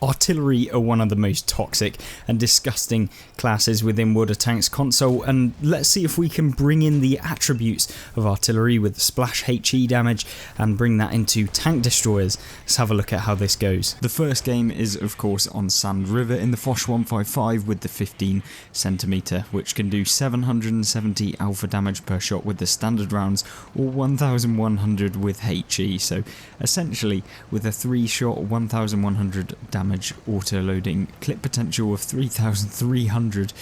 Artillery are one of the most toxic and disgusting classes within World of Tanks console, and let's see if we can bring in the attributes of artillery with the splash HE damage and bring that into tank destroyers. Let's have a look at how this goes. The first game is of course on Sand River in the Fosh 155 with the 15cm, which can do 770 alpha damage per shot with the standard rounds or 1100 with HE, so essentially with a 3-shot 1100 damage auto-loading, clip potential of 3300.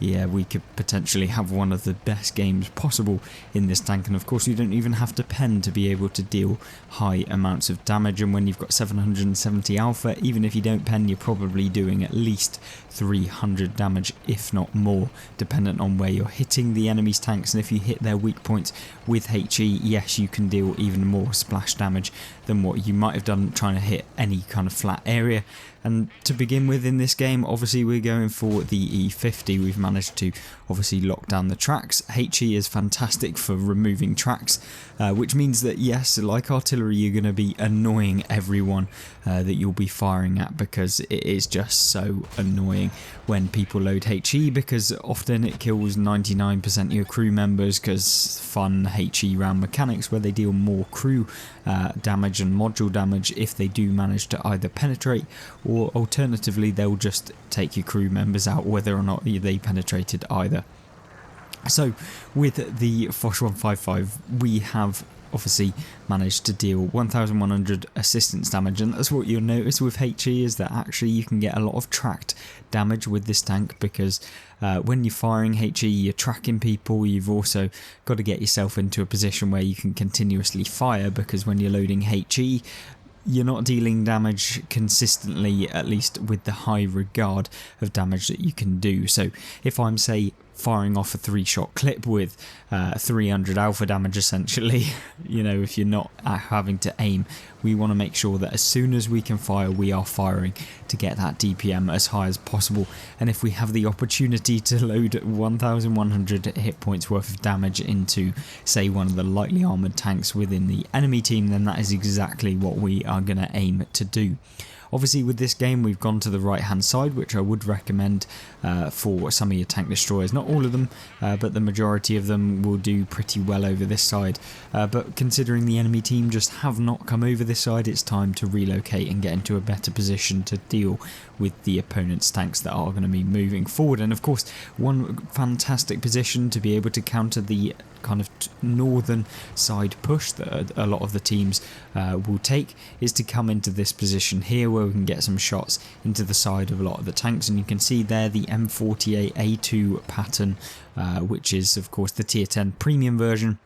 Yeah, we could potentially have one of the best games possible in this tank, and of course you don't even have to pen to be able to deal high amounts of damage, and when you've got 770 alpha, even if you don't pen, you're probably doing at least 300 damage, if not more, dependent on where you're hitting the enemy's tanks. And if you hit their weak points with HE, yes, you can deal even more splash damage than what you might have done trying to hit any kind of flat area. And to begin with in this game, obviously we're going for the E50. We've managed to obviously lock down the tracks. HE is fantastic for removing tracks, which means that yes, like artillery, you're going to be annoying everyone that you'll be firing at, because it is just so annoying when people load HE, because often it kills 99% of your crew members, because fun HE round mechanics where they deal more crew damage and module damage if they do manage to either penetrate, or alternatively they'll just take your crew members out whether or not they penetrated either. So with the Fosh 155 we have obviously managed to deal 1100 assistance damage, and that's what you'll notice with HE, is that actually you can get a lot of tracked damage with this tank, because when you're firing HE you're tracking people. You've also got to get yourself into a position where you can continuously fire, because when you're loading HE you're not dealing damage consistently, at least with the high regard of damage that you can do. So if I'm, say, firing off a 3-shot clip with 300 alpha damage essentially, you know, if you're not having to aim, we want to make sure that as soon as we can fire, we are firing to get that DPM as high as possible. And if we have the opportunity to load 1100 hit points worth of damage into, say, one of the lightly armoured tanks within the enemy team, then that is exactly what we are going to aim to do. Obviously with this game we've gone to the right hand side, which I would recommend for some of your tank destroyers. Not all of them, but the majority of them will do pretty well over this side. But considering the enemy team just have not come over this side, it's time to relocate and get into a better position to deal with the opponent's tanks that are going to be moving forward. And of course one fantastic position to be able to counter the kind of northern side push that a lot of the teams will take is to come into this position here, where we can get some shots into the side of a lot of the tanks. And you can see there the M48A2 pattern, which is of course the tier 10 premium version.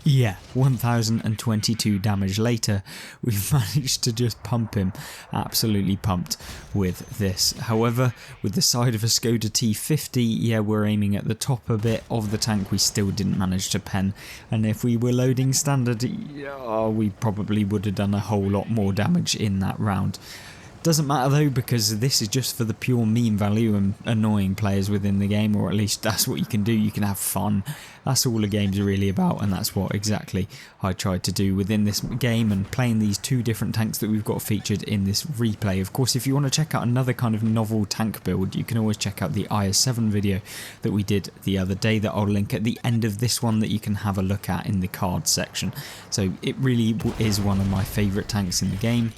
Yeah, 1022 damage later, we've managed to just pump him, absolutely pumped with this. However, with the side of a Skoda T50, yeah, we're aiming at the top a bit of the tank, we still didn't manage to pen, and if we were loading standard, we probably would have done a whole lot more damage in that round. Doesn't matter though, because this is just for the pure meme value and annoying players within the game, or at least that's what you can do. You can have fun. That's all the games are really about, and that's what exactly I tried to do within this game, and playing these two different tanks that we've got featured in this replay. Of course, if you want to check out another kind of novel tank build, you can always check out the IS-7 video that we did the other day that I'll link at the end of this one, that you can have a look at in the cards section. So it really is one of my favourite tanks in the game.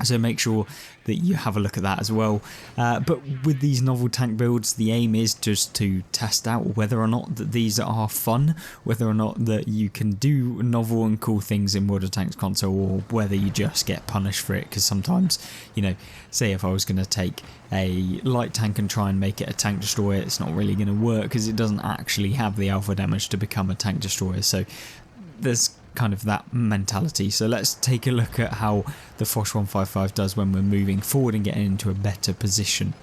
So make sure that you have a look at that as well. But with these novel tank builds, the aim is just to test out whether or not that these are fun, whether or not that you can do novel and cool things in World of Tanks console, or whether you just get punished for it. Because sometimes, you know, say if I was going to take a light tank and try and make it a tank destroyer, it's not really going to work, because it doesn't actually have the alpha damage to become a tank destroyer. So there's kind of that mentality. So let's take a look at how the Fosh 155 does when we're moving forward and getting into a better position.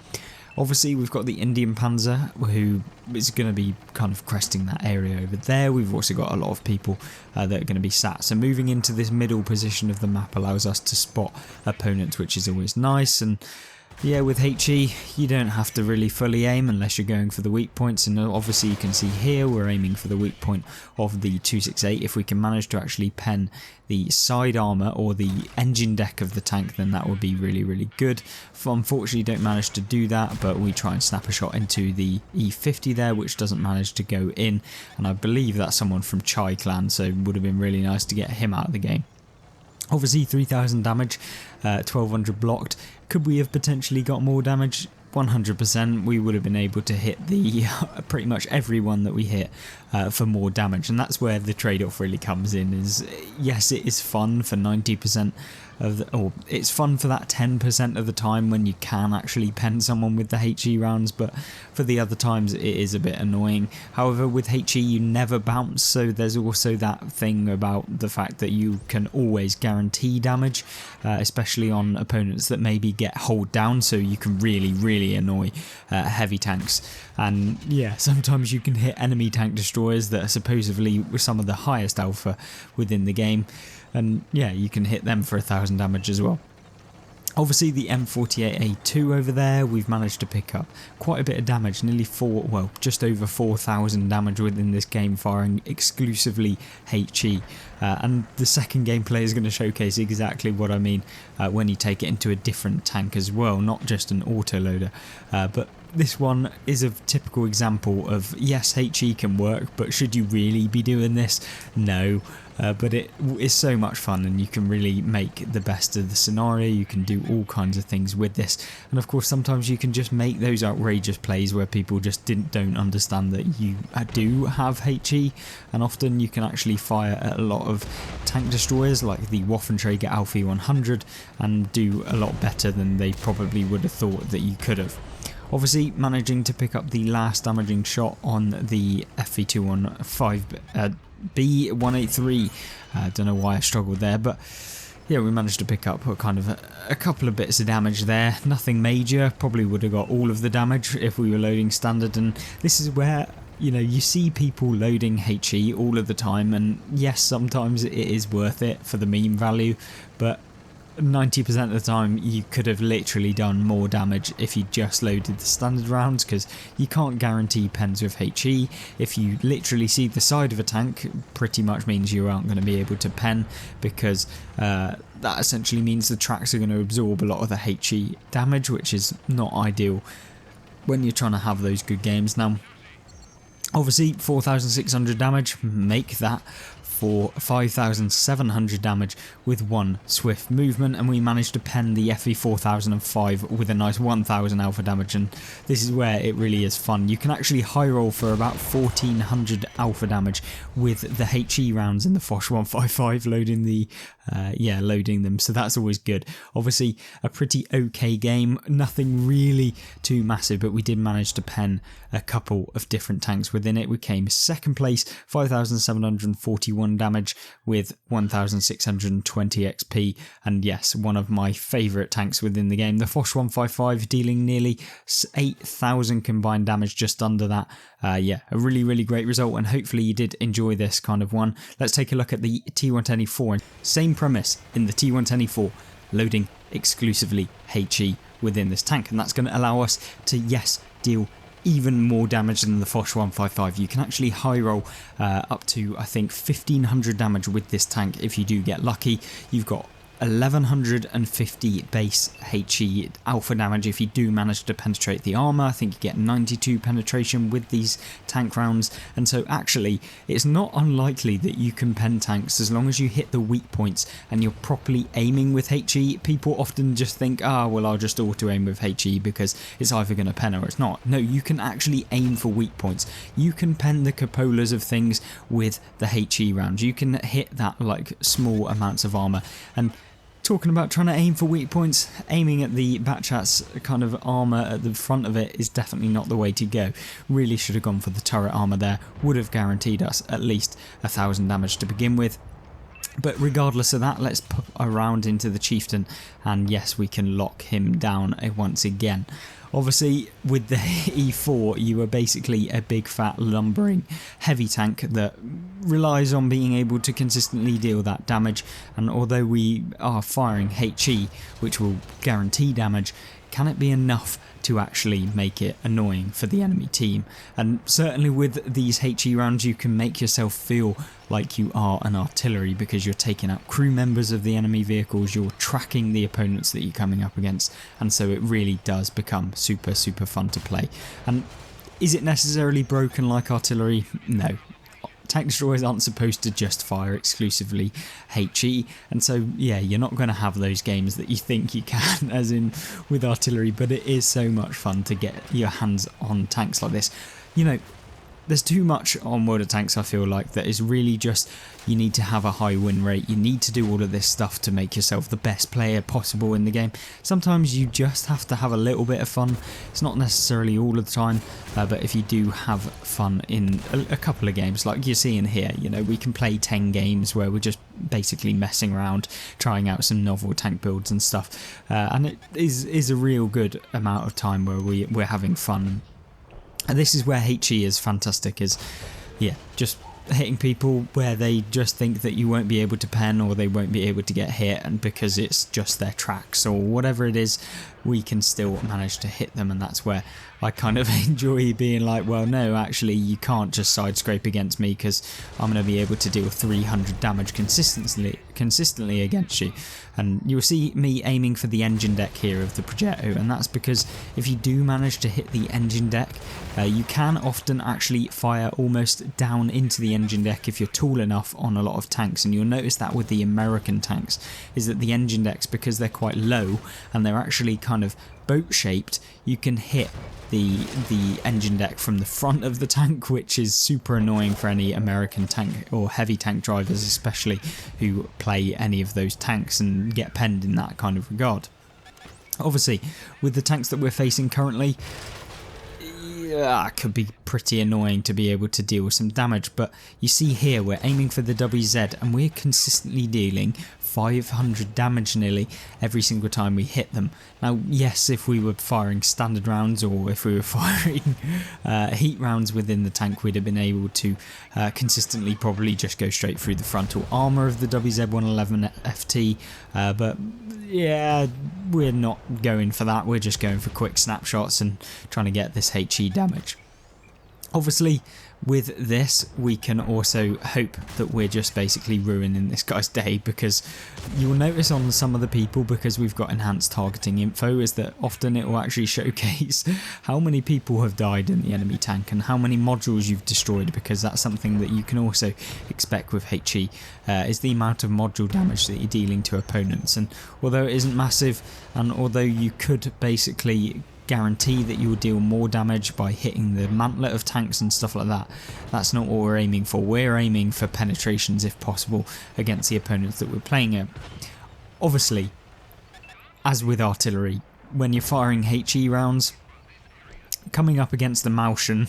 Obviously we've got the Indian Panzer, who is going to be kind of cresting that area over there. We've also got a lot of people that are going to be sat, so moving into this middle position of the map allows us to spot opponents, which is always nice. And Yeah, with HE, you don't have to really fully aim unless you're going for the weak points, and obviously you can see here we're aiming for the weak point of the 268. If we can manage to actually pen the side armour or the engine deck of the tank, then that would be really, really good. Unfortunately, don't manage to do that, but we try and snap a shot into the E50 there, which doesn't manage to go in, and I believe that's someone from Chai clan, so it would have been really nice to get him out of the game. Obviously 3000 damage, 1200 blocked. Could we have potentially got more damage? 100%. We would have been able to hit the pretty much everyone that we hit for more damage, and that's where the trade-off really comes in. Is yes, it is fun for 90% of the, or it's fun for that 10% of the time when you can actually pen someone with the HE rounds, but for the other times it is a bit annoying. However, with HE you never bounce, so there's also that thing about the fact that you can always guarantee damage, especially on opponents that maybe get hold down, so you can really annoy heavy tanks. And yeah, sometimes you can hit enemy tank destroyers that are supposedly some of the highest alpha within the game, and yeah, you can hit them for 1000 damage as well. Obviously the M48A2 over there, we've managed to pick up quite a bit of damage, nearly just over 4000 damage within this game, firing exclusively HE. And the second gameplay is going to showcase exactly what I mean when you take it into a different tank as well, not just an autoloader. But this one is a typical example of, yes, HE can work, but should you really be doing this? No. But it is so much fun, and you can really make the best of the scenario. You can do all kinds of things with this, and of course sometimes you can just make those outrageous plays where people just don't understand that you do have HE, and often you can actually fire at a lot of tank destroyers like the Waffenträger Alfie 100 and do a lot better than they probably would have thought that you could have. Obviously managing to pick up the last damaging shot on the FV215 B183. Don't know why I struggled there, but yeah, we managed to pick up a couple of bits of damage there. Nothing major, probably would have got all of the damage if we were loading standard, and this is where, you know, you see people loading HE all of the time, and yes, sometimes it is worth it for the meme value, but 90% of the time you could have literally done more damage if you just loaded the standard rounds, because you can't guarantee pens with HE. If you literally see the side of a tank, pretty much means you aren't going to be able to pen, because that essentially means the tracks are going to absorb a lot of the HE damage, which is not ideal when you're trying to have those good games. Now obviously 4600 damage, make that for 5700 damage with one swift movement, and we managed to pen the FE4005 with a nice 1000 alpha damage, and this is where it really is fun. You can actually high roll for about 1400 alpha damage with the HE rounds in the Fosh 155, loading them, so that's always good. Obviously a pretty okay game, nothing really too massive, but we did manage to pen a couple of different tanks within it. We came second place, 5741 damage with 1620 XP, and yes, one of my favourite tanks within the game, the Fosh 155, dealing nearly 8000 combined damage, just under that. Yeah, a really great result, and hopefully you did enjoy this kind of one. Let's take a look at the T124. Same premise in the T124, loading exclusively HE within this tank, and that's going to allow us to, yes, deal even more damage than the Fosh 155. You can actually high roll up to, I think, 1500 damage with this tank if you do get lucky. You've got 1150 base HE alpha damage if you do manage to penetrate the armour. I think you get 92 penetration with these tank rounds, and so actually it's not unlikely that you can pen tanks as long as you hit the weak points and you're properly aiming with HE. People often just think, well, I'll just auto aim with HE because it's either going to pen or it's not. No, you can actually aim for weak points. You can pen the cupolas of things with the HE rounds. You can hit that like small amounts of armour. And talking about trying to aim for weak points, aiming at the Batchat's kind of armour at the front of it is definitely not the way to go. Really should have gone for the turret armour there, would have guaranteed us at least 1000 damage to begin with. But regardless of that, let's put a round into the chieftain, and yes, we can lock him down once again. Obviously, with the E4, you are basically a big fat lumbering heavy tank that relies on being able to consistently deal that damage, and although we are firing HE, which will guarantee damage, can it be enough to actually make it annoying for the enemy team? And certainly with these HE rounds, you can make yourself feel like you are an artillery, because you're taking out crew members of the enemy vehicles, you're tracking the opponents that you're coming up against, and so it really does become super fun to play. And is it necessarily broken like artillery? No. Tank destroyers aren't supposed to just fire exclusively HE, and so yeah, you're not going to have those games that you think you can as in with artillery, but it is so much fun to get your hands on tanks like this. You know, there's too much on World of Tanks, I feel like, that is really just, you need to have a high win rate, you need to do all of this stuff to make yourself the best player possible in the game. Sometimes you just have to have a little bit of fun. It's not necessarily all of the time, but if you do have fun in a couple of games, like you're seeing here, you know, we can play 10 games where we're just basically messing around, trying out some novel tank builds and stuff, and it is a real good amount of time where we're having fun. And this is where HE is fantastic, is, yeah, just hitting people where they just think that you won't be able to pen or they won't be able to get hit, and because it's just their tracks or whatever it is, we can still manage to hit them. And that's where I kind of enjoy being like, well, no, actually you can't just side scrape against me, because I'm going to be able to deal 300 damage consistently against you. And you'll see me aiming for the engine deck here of the Progetto, and that's because if you do manage to hit the engine deck, you can often actually fire almost down into the engine deck if you're tall enough on a lot of tanks. And you'll notice that with the American tanks, is that the engine decks, because they're quite low and they're actually kind of boat shaped, you can hit the engine deck from the front of the tank, which is super annoying for any American tank or heavy tank drivers especially, who play any of those tanks and get penned in that kind of regard. Obviously, with the tanks that we're facing currently, yeah, it could be pretty annoying to be able to deal with some damage, but you see here we're aiming for the WZ and we're consistently dealing 500 damage nearly every single time we hit them. Now yes, if we were firing standard rounds or if we were firing heat rounds within the tank, we'd have been able to consistently probably just go straight through the frontal armour of the WZ-111 FT, but yeah, we're not going for that, we're just going for quick snapshots and trying to get this HE damage. Obviously, with this, we can also hope that we're just basically ruining this guy's day, because you'll notice on some of the people, because we've got enhanced targeting info, is that often it will actually showcase how many people have died in the enemy tank and how many modules you've destroyed, because that's something that you can also expect with HE, is the amount of module damage that you're dealing to opponents. And although it isn't massive, and although you could basically guarantee that you will deal more damage by hitting the mantlet of tanks and stuff like that, that's not what we're aiming for. We're aiming for penetrations if possible against the opponents that we're playing at. Obviously, as with artillery, when you're firing HE rounds, coming up against the Maushan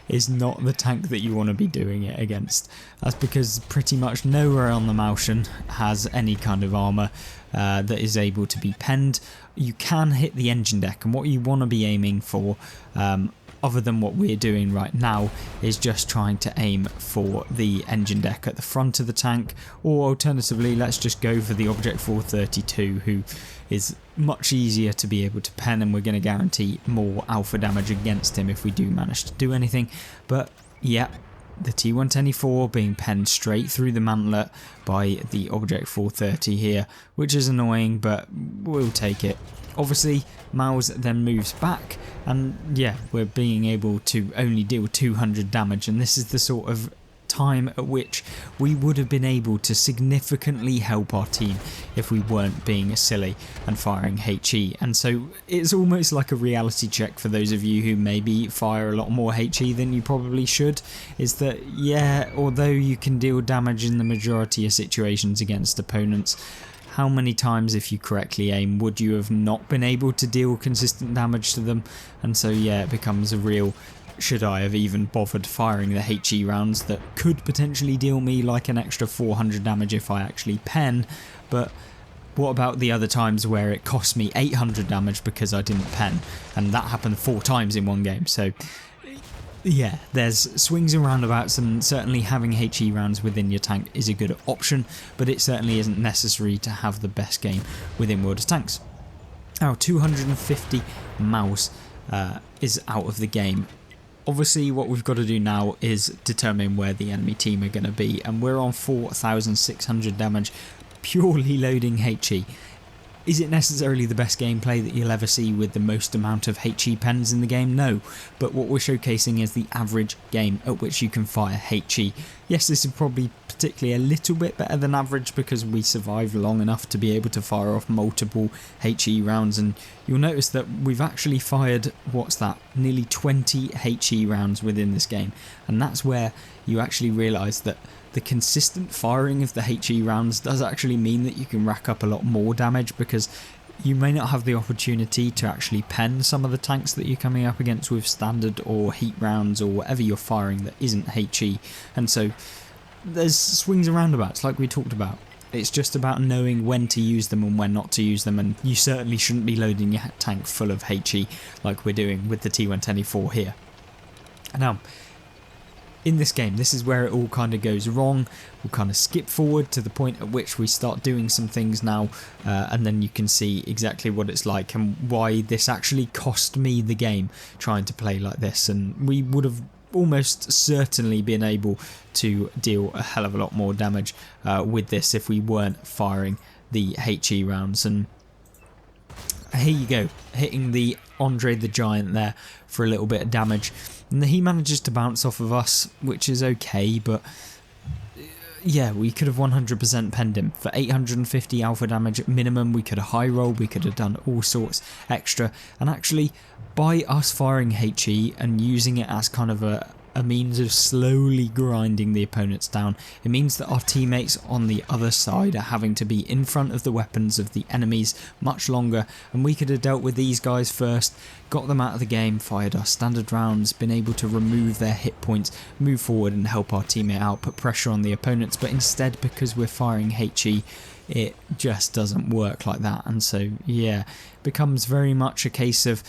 is not the tank that you want to be doing it against. That's because pretty much nowhere on the Maushan has any kind of armour that is able to be penned. You can hit the engine deck, and what you want to be aiming for, other than what we're doing right now, is just trying to aim for the engine deck at the front of the tank, or alternatively let's just go for the Object 432, who is much easier to be able to pen, and we're going to guarantee more alpha damage against him if we do manage to do anything. But yeah, the T124 being penned straight through the mantlet by the Object 430 here, which is annoying, but we'll take it. Obviously, Maus then moves back, and yeah, we're being able to only deal 200 damage, and this is the sort of time at which we would have been able to significantly help our team if we weren't being silly and firing HE. And so it's almost like a reality check for those of you who maybe fire a lot more HE than you probably should, is that yeah, although you can deal damage in the majority of situations against opponents, how many times, if you correctly aim, would you have not been able to deal consistent damage to them? And so yeah, it becomes a real should I have even bothered firing the HE rounds that could potentially deal me like an extra 400 damage if I actually pen, but what about the other times where it cost me 800 damage because I didn't pen, and that happened 4 times in one game. So yeah, there's swings and roundabouts, and certainly having HE rounds within your tank is a good option, but it certainly isn't necessary to have the best game within World of Tanks. Now 250 mouse is out of the game. Obviously what we've got to do now is determine where the enemy team are going to be, and we're on 4,600 damage purely loading HE. Is it necessarily the best gameplay that you'll ever see with the most amount of HE pens in the game? No, but what we're showcasing is the average game at which you can fire HE. Yes, this is probably particularly a little bit better than average because we survived long enough to be able to fire off multiple HE rounds, and you'll notice that we've actually fired, what's that, nearly 20 HE rounds within this game, and that's where you actually realise that the consistent firing of the HE rounds does actually mean that you can rack up a lot more damage, because you may not have the opportunity to actually pen some of the tanks that you're coming up against with standard or heat rounds or whatever you're firing that isn't HE, and so there's swings and roundabouts like we talked about. It's just about knowing when to use them and when not to use them, and you certainly shouldn't be loading your tank full of HE like we're doing with the T124 here. Now, in this game, this is where it all kind of goes wrong. We'll kind of skip forward to the point at which we start doing some things now, and then you can see exactly what it's like and why this actually cost me the game trying to play like this, and we would have almost certainly been able to deal a hell of a lot more damage with this if we weren't firing the HE rounds. And here you go, hitting the Andre the Giant there for a little bit of damage, and he manages to bounce off of us, which is okay, but yeah, we could have 100% penned him for 850 alpha damage at minimum. We could have high rolled, we could have done all sorts extra, and actually by us firing HE and using it as kind of a means of slowly grinding the opponents down, it means that our teammates on the other side are having to be in front of the weapons of the enemies much longer, and we could have dealt with these guys first, got them out of the game, fired our standard rounds, been able to remove their hit points, move forward and help our teammate out, put pressure on the opponents, but instead, because we're firing HE, it just doesn't work like that. And so yeah, it becomes very much a case of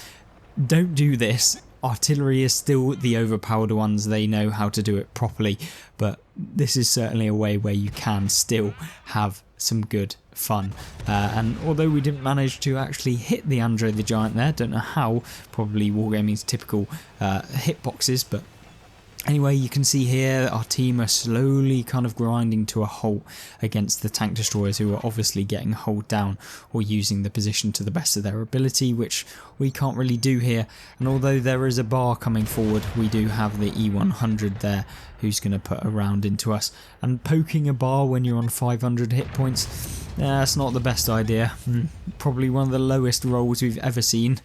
don't do this. Artillery is still the overpowered ones, they know how to do it properly, but this is certainly a way where you can still have some good fun. And although we didn't manage to actually hit the Andre the Giant there, don't know how, probably Wargaming's typical hitboxes, but anyway, you can see here our team are slowly kind of grinding to a halt against the tank destroyers, who are obviously getting hulled down or using the position to the best of their ability, which we can't really do here. And although there is a bar coming forward, we do have the E100 there who's going to put a round into us, and poking a bar when you're on 500 hit points, that's not the best idea. Probably one of the lowest rolls we've ever seen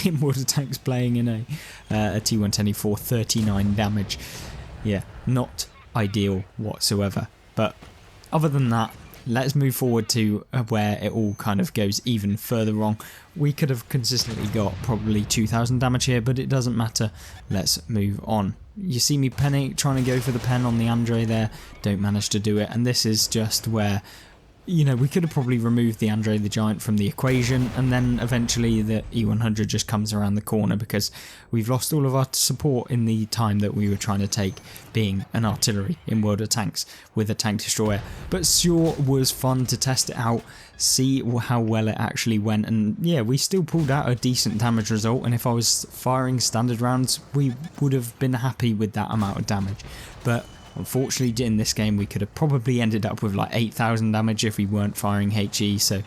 in World of Tanks playing in a T124, 39 damage. Yeah, not ideal whatsoever. But other than that, let's move forward to where it all kind of goes even further wrong. We could have consistently got probably 2,000 damage here, but it doesn't matter. Let's move on. You see me penning, trying to go for the pen on the Andre there, don't manage to do it, and this is just where, you know, we could have probably removed the Andre the Giant from the equation, and then eventually the E100 just comes around the corner because we've lost all of our support in the time that we were trying to take being an artillery in World of Tanks with a tank destroyer. But sure was fun to test it out, see how well it actually went, and yeah, we still pulled out a decent damage result, and if I was firing standard rounds we would have been happy with that amount of damage. But unfortunately in this game we could have probably ended up with like 8,000 damage if we weren't firing HE, so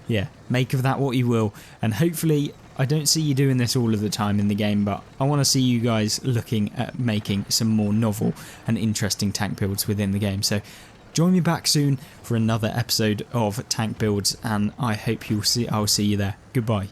yeah, make of that what you will, and hopefully I don't see you doing this all of the time in the game, but I want to see you guys looking at making some more novel and interesting tank builds within the game. So join me back soon for another episode of Tank Builds, and I hope I'll see you there. Goodbye.